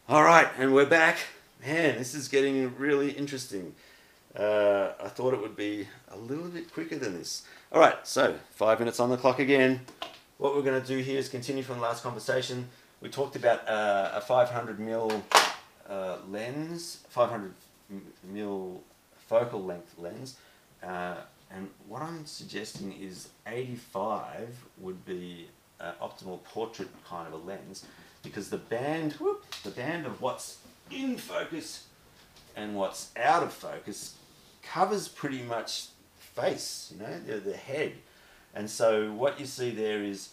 All right, and we're back. Man, this is getting really interesting. I thought it would be a little bit quicker than this. All right, so 5 minutes on the clock again. What we're going to do here is continue from the last conversation. We talked about a 500 mil lens, 500 mil focal length lens, and what I'm suggesting is 85 would be an optimal portrait kind of a lens, because the band of what's in focus and what's out of focus covers pretty much face, you know, the head. And so what you see there is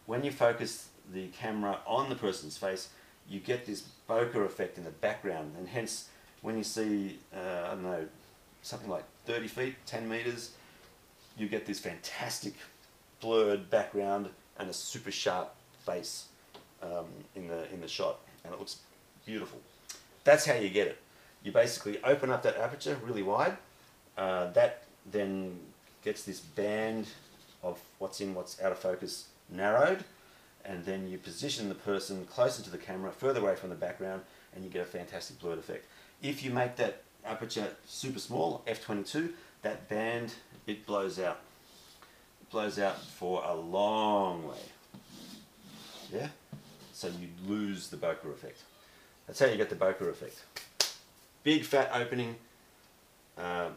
when you focus the camera on the person's face, you get this bokeh effect in the background, and hence when you see, I don't know, something like 30 feet, 10 meters, you get this fantastic blurred background and a super sharp face in the shot, and it looks beautiful. That's how you get it. You basically open up that aperture really wide. That then gets this band of what's in, what's out of focus narrowed, and then you position the person closer to the camera, further away from the background, and you get a fantastic blurred effect. If you make that aperture super small, f22, that band, it blows out. It blows out for a long way. Yeah? So you lose the bokeh effect. That's how you get the bokeh effect. Big fat opening, kind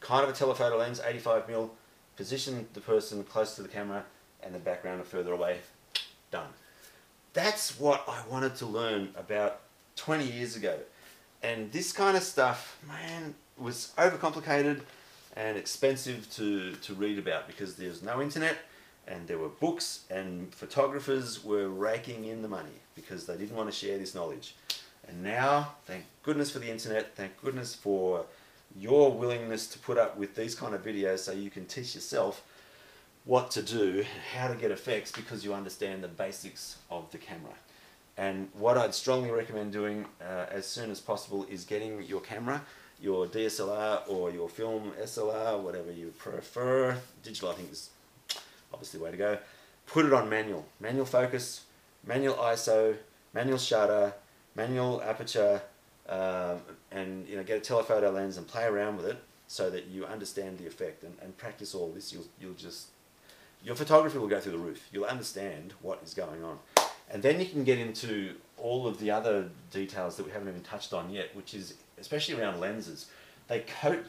of a telephoto lens, 85 mil, position the person close to the camera and the background are further away, done. That's what I wanted to learn about 20 years ago. And this kind of stuff, man, was overcomplicated and expensive to read about, because there's no internet, and there were books, and photographers were raking in the money because they didn't want to share this knowledge. And now, thank goodness for the internet, thank goodness for your willingness to put up with these kind of videos so you can teach yourself what to do, how to get effects, because you understand the basics of the camera. And what I'd strongly recommend doing as soon as possible is getting your camera, your DSLR or your film SLR, whatever you prefer. Digital, I think, is obviously the way to go. Put it on manual. Manual focus, manual ISO, manual shutter, manual aperture, and get a telephoto lens and play around with it so that you understand the effect, and practice all this. Your photography will go through the roof. You'll understand what is going on. And then you can get into all of the other details that we haven't even touched on yet, which is especially around lenses. They coat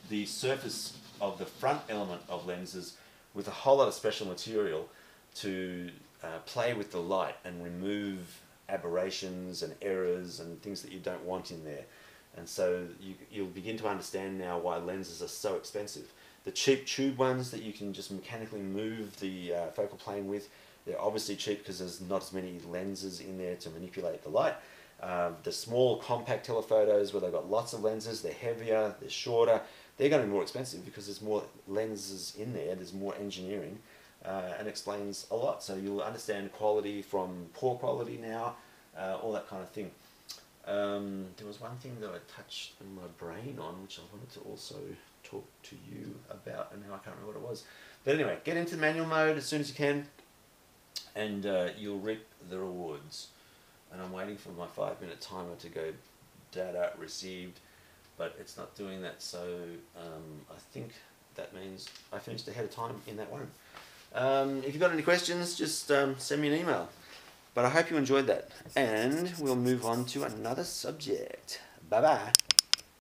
the surface of the front element of lenses with a whole lot of special material to play with the light and remove aberrations and errors and things that you don't want in there. And so you'll begin to understand now why lenses are so expensive. The cheap tube ones that you can just mechanically move the focal plane with, they're obviously cheap because there's not as many lenses in there to manipulate the light. The small compact telephotos where they've got lots of lenses, they're heavier, they're shorter, they're going to be more expensive because there's more lenses in there, there's more engineering, and explains a lot. So you'll understand quality from poor quality now, all that kind of thing. There was one thing that I touched in my brain on, which I wanted to also talk to you about, and now I can't remember what it was. But anyway, get into manual mode as soon as you can, and you'll reap the rewards. And I'm waiting for my 5-minute timer to go data received, but it's not doing that, so I think that means I finished ahead of time in that one. If you've got any questions, just send me an email. But I hope you enjoyed that, and we'll move on to another subject. Bye bye.